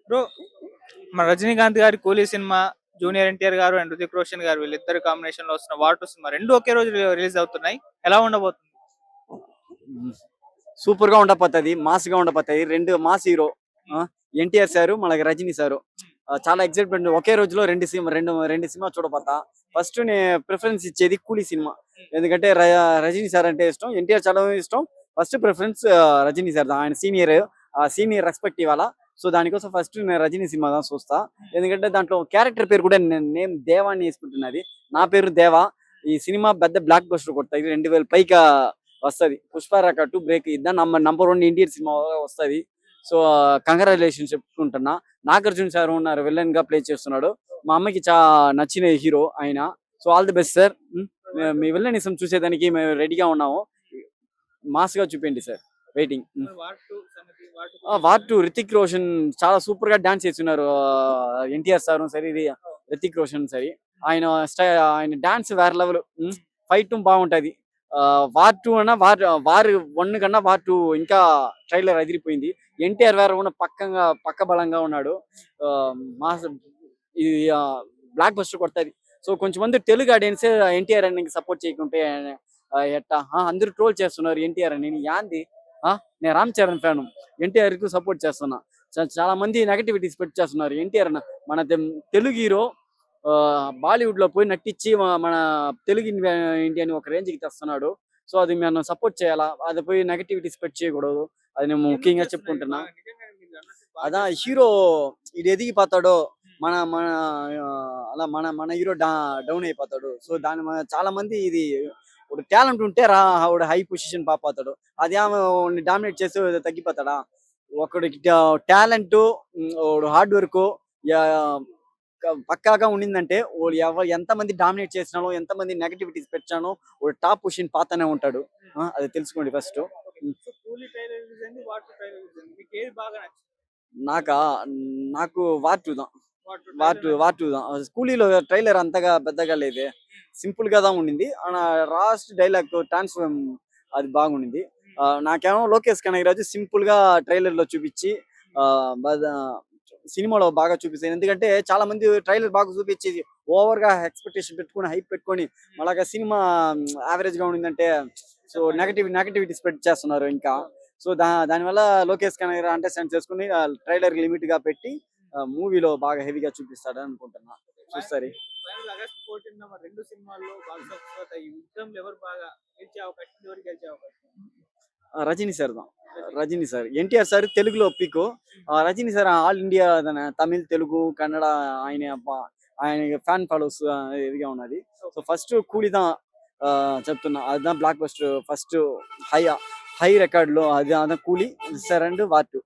Bro, మన రజనీకాంత్ గారి కూలీ సినిమా, జూనియర్ ఎన్టీఆర్ గారు అండ్ హృతిక్ రోషన్ గారు వీళ్ళిద్దరు కాంబినేషన్ లో వస్తున్న వార్ 2 సినిమా రెండు ఒకే రోజు రిలీజ్ అవుతున్నాయి. ఎలా ఉండబోతుంది? సూపర్ గా ఉండబోతుంది, మాస్ గా ఉండబోతాయి. రెండు మాస్ హీరో ఎన్టీఆర్ సారు, మనకి రజనీ సారు. చాలా ఎక్సైట్మెంట్. ఒకే రోజులో రెండు సినిమా చూడబోతా. ఫస్ట్ నేను ప్రిఫరెన్స్ ఇచ్చేది కూలీ సినిమా. ఎందుకంటే రజనీ సార్ అంటే ఇష్టం, ఎన్టీఆర్ చాలా ఇష్టం. ఫస్ట్ ప్రిఫరెన్స్ రజనీ సార్, ఆయన సీనియర్ రెస్పెక్ట్ ఇవ్వాలా. సో దానికోసం ఫస్ట్ నేను రజనీ సినిమా చూస్తా. ఎందుకంటే దాంట్లో క్యారెక్టర్ పేరు కూడా నేను దేవా అని వేసుకుంటున్నది. నా పేరు దేవా. ఈ సినిమా పెద్ద బ్లాక్ బస్టర్ కొడతాయి. 2000 పైగా వస్తుంది. పుష్పరాక 2 బ్రేక్ ఇద్దా నంబర్ 1 ఇండియన్ సినిమా వస్తుంది. సో కంగ్రాచులేషన్ చెప్పుకుంటున్నా. నాగార్జున సార్ ఉన్నారు, విలన్ గా ప్లే చేస్తున్నాడు. మా అమ్మకి చాలా నచ్చిన హీరో ఆయన. So all the best sir. మీ విలనిజం చూసేదానికి మేము రెడీగా ఉన్నాము. మాస్ గా చూపించండి sir. Waiting. War 2 Hrithik Roshan చాలా సూపర్ గా డాన్స్ చేస్తున్నారు. ఎన్టీఆర్ సార్ సరే, రితిక్ రోషన్ సరే, ఆయన డాన్స్ వేరే లెవెల్. ఫైట్ బాగుంటది. వార్ 2 అన్నా వార్ 1 కన్నా వార్ 2 ఇంకా ట్రైలర్ అదిరిపోయింది. ఎన్టీఆర్ వేరే ఉన్న పక్క బలంగా ఉన్నాడు. మాస్ ఇది బ్లాక్ బస్టర్ కొడతాది. సో కొంచెం మంది తెలుగు ఆడియన్స్ ఎన్టీఆర్ అని సపోర్ట్ చేయకుంటే ఎట్టా అందరూ ట్రోల్ చేస్తున్నారు ఎన్టీఆర్ అని. యాంది నేను రామ్ చరణ్ ఫ్యాను, ఎన్టీఆర్ కు సపోర్ట్ చేస్తున్నా. చాలా మంది నెగటివిటీస్ పెట్టి చేస్తున్నారు. ఎన్టీఆర్ మన తెలుగు హీరో బాలీవుడ్ లో పోయి నటించి మన తెలుగు ఇండియాని ఒక రేంజ్ కి తెస్తున్నాడు. సో అది మనం సపోర్ట్ చేయాలా, అది పోయి నెగటివిటీస్ పెట్టి చేయకూడదు. అది నేను ముఖ్యంగా చెప్పుకుంటున్నా. అదా హీరో ఇది ఎదిగిపోతాడో మన మన అలా మన హీరో డౌన్ అయిపోతాడు. సో చాలా మంది ఇది ఒక టాలెంట్ ఉంటే హై పొజిషన్ పాపోతాడు. అది డామినేట్ చేసి తగ్గిపోతాడా? ఒకడికి టాలెంట్, హార్డ్ వర్క్ పక్కాగా ఉండిందంటే ఎంతమంది డామినేట్ చేసినానో, ఎంతమంది నెగటివిటీస్ పెట్టానో టాప్ పొజిషన్ పాతనే ఉంటాడు. అది తెలుసుకోండి ఫస్ట్. నాకు వార్ 2 దా. కూలీలో ట్రైలర్ అంతగా పెద్దగా లేదే, సింపుల్ గా ఉండింది. లాస్ట్ డైలాగ్ ట్రాన్స్ఫార్మ్ అది బాగుండింది. నాకేమో లోకేష్ కనగరాజు సింపుల్ గా ట్రైలర్ లో చూపించి సినిమాలో బాగా చూపిస్తాను. ఎందుకంటే చాలా మంది ట్రైలర్ బాగా చూపించి ఓవర్ గా ఎక్స్పెక్టేషన్ పెట్టుకుని, హైప్ పెట్టుకొని మళ్ళా సినిమా యావరేజ్ గా ఉండిందంటే సో నెగటివిటీ స్ప్రెడ్ చేస్తున్నారు ఇంకా. సో దానివల్ల లోకేష్ కనగరాజు అండర్స్టాండ్ చేసుకుని ట్రైలర్ లిమిట్ గా పెట్టి మూవీలో బాగా హెవీగా చూపిస్తాడు అనుకుంటున్నా. చూస్తారు రజనీ సార్ దా. రజనీ సార్, ఎన్టీఆర్ సార్ తెలుగులో పిక్. Rajini sir all India Tamil, Telugu, Kannada ఆయన ఫ్యాన్ ఫాలోవర్స్ ఇదిగా ఉన్నది. సో ఫస్ట్ కూలీదా చెప్తున్నా, అదా block buster first high record లో. అది కూలీ సార్ అండ్ వార్ 2.